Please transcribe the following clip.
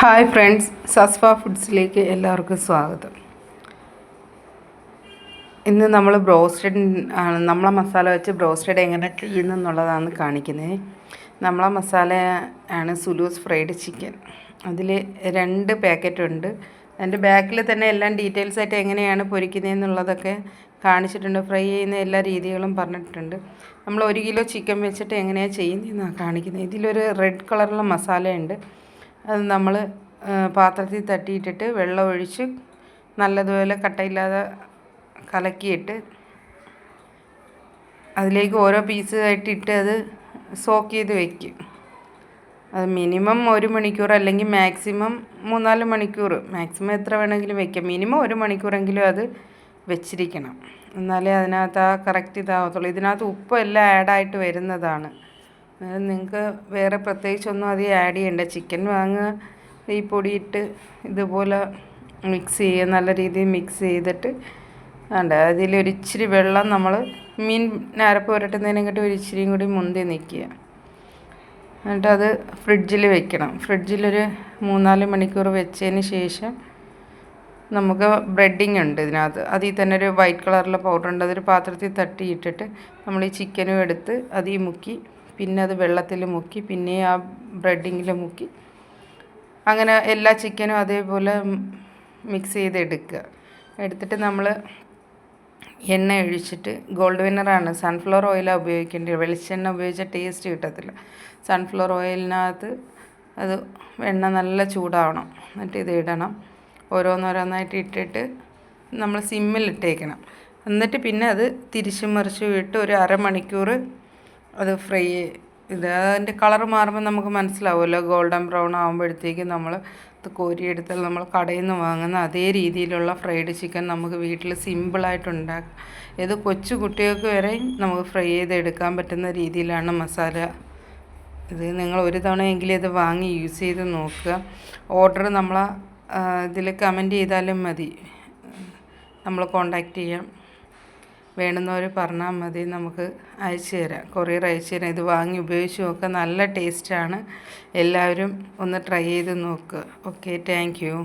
Hi friends, സസ്ഫ ഫുഡ്സിലേക്ക് എല്ലാവർക്കും സ്വാഗതം. ഇന്ന് നമ്മൾ ബ്രോസ്റ്റഡ് നമ്മളെ മസാല വെച്ച് ബ്രോസ്റ്റഡ് എങ്ങനെ ചെയ്യുന്നെന്നുള്ളതാണ് കാണിക്കുന്നത്. നമ്മളെ മസാല ആണ് സുലൂസ് ഫ്രൈഡ് ചിക്കൻ. അതിൽ 2 പാക്കറ്റ് ഉണ്ട്. അതിൻ്റെ ബാക്കിൽ തന്നെ എല്ലാം ഡീറ്റെയിൽസ് ആയിട്ട് എങ്ങനെയാണ് പൊരിക്കുന്നതെന്നുള്ളതൊക്കെ കാണിച്ചിട്ടുണ്ട്. ഫ്രൈ ചെയ്യുന്ന എല്ലാ രീതികളും പറഞ്ഞിട്ടുണ്ട്. നമ്മൾ 1 കിലോ ചിക്കൻ വെച്ചിട്ട് എങ്ങനെയാണ് ചെയ്യുന്നതെന്നാണ് കാണിക്കുന്നത്. ഇതിലൊരു റെഡ് കളറുള്ള മസാലയുണ്ട്. അത് നമ്മൾ പാത്രത്തിൽ തട്ടിയിട്ടിട്ട് വെള്ളം ഒഴിച്ച് നല്ലതുപോലെ കട്ടയില്ലാതെ കലക്കിയിട്ട് അതിലേക്ക് ഓരോ പീസായിട്ട് ഇട്ട് അത് സോക്ക് ചെയ്ത് വയ്ക്കും. അത് മിനിമം 1 മണിക്കൂർ അല്ലെങ്കിൽ മാക്സിമം 3-4 മണിക്കൂർ, മാക്സിമം എത്ര വേണമെങ്കിലും വയ്ക്കാം. മിനിമം 1 മണിക്കൂറെങ്കിലും അത് വെച്ചിരിക്കണം. എന്നാലേ അതിനകത്ത് ആ കറക്റ്റ് ഇതാവത്തുള്ളൂ. ഇതിനകത്ത് ഉപ്പ് എല്ലാം ആഡായിട്ട് വരുന്നതാണ്. നിങ്ങൾക്ക് വേറെ പ്രത്യേകിച്ചൊന്നും അത് ആഡ് ചെയ്യണ്ട. ചിക്കൻ വാങ്ങുക, ഈ പൊടിയിട്ട് ഇതുപോലെ മിക്സ് ചെയ്യുക, നല്ല രീതിയിൽ മിക്സ് ചെയ്തിട്ട് അതിലൊരിച്ചിരി വെള്ളം നമ്മൾ മീൻ അരപ്പ് പുരട്ടുന്നതിനെക്കാട്ടി ഒരിച്ചിരിയും കൂടി മുന്തി നിൽക്കുക. എന്നിട്ടത് ഫ്രിഡ്ജിൽ വെക്കണം. ഫ്രിഡ്ജിലൊരു 3-4 മണിക്കൂർ വെച്ചതിന് ശേഷം നമുക്ക് ബ്രെഡിങ് ഉണ്ട് ഇതിനകത്ത്. അതിൽ തന്നെ ഒരു വൈറ്റ് കളറിലെ പൗഡർ ഉണ്ട്. അതൊരു പാത്രത്തിൽ തട്ടിയിട്ടിട്ട് നമ്മൾ ഈ ചിക്കനും എടുത്ത് അതിൽ മുക്കി, പിന്നെ അത് വെള്ളത്തിൽ മുക്കി, പിന്നെ ആ ബ്രെഡിങ്ങിൽ മുക്കി, അങ്ങനെ എല്ലാ ചിക്കനും അതേപോലെ മിക്സ് ചെയ്തെടുക്കുക. എടുത്തിട്ട് നമ്മൾ എണ്ണ ഒഴിച്ചിട്ട്, ഗോൾഡ് വിന്നറാണ്, സൺഫ്ലവർ ഓയിലാണ് ഉപയോഗിക്കേണ്ടത്. വെളിച്ചെണ്ണ ഉപയോഗിച്ചാൽ ടേസ്റ്റ് കിട്ടത്തില്ല. സൺഫ്ലവർ ഓയിലിനകത്ത് അത് എണ്ണ നല്ല ചൂടാവണം. എന്നിട്ട് ഇത് ഇടണം. ഓരോന്നോരോന്നായിട്ട് ഇട്ടിട്ട് നമ്മൾ സിമ്മിലിട്ടേക്കണം. എന്നിട്ട് പിന്നെ അത് തിരിച്ചും മറിച്ചും ഇട്ട് ഒരു അരമണിക്കൂർ അത് ഫ്രൈ അതിൻ്റെ കളർ മാറുമ്പോൾ നമുക്ക് മനസ്സിലാവുമല്ലോ. ഗോൾഡൻ ബ്രൗൺ ആകുമ്പോഴത്തേക്കും നമ്മൾ ഇത് കോരിയെടുത്താൽ നമ്മൾ കടയിൽ നിന്ന് വാങ്ങുന്ന അതേ രീതിയിലുള്ള ഫ്രൈഡ് ചിക്കൻ നമുക്ക് വീട്ടിൽ സിമ്പിളായിട്ട് ഉണ്ടാക്കാം. ഇത് കൊച്ചു കുട്ടികൾക്ക് വരെയും നമുക്ക് ഫ്രൈ ചെയ്തെടുക്കാൻ പറ്റുന്ന രീതിയിലാണ് മസാല. ഇത് നിങ്ങൾ ഒരു തവണയെങ്കിലും ഇത് വാങ്ങി യൂസ് ചെയ്ത് നോക്കുക. ഓർഡർ നമ്മൾ ഇതിൽ കമൻറ്റ് ചെയ്താലും മതി, നമ്മൾ കോണ്ടാക്റ്റ് ചെയ്യാം. വേണ്ടുന്നവർ പറഞ്ഞാൽ മതി, നമുക്ക് അയച്ചു തരാം, കൊറിയർ അയച്ചു തരാം. ഇത് വാങ്ങി ഉപയോഗിച്ച് നോക്കുക, നല്ല ടേസ്റ്റാണ്. എല്ലാവരും ഒന്ന് ട്രൈ ചെയ്ത് നോക്കുക. Okay, thank you.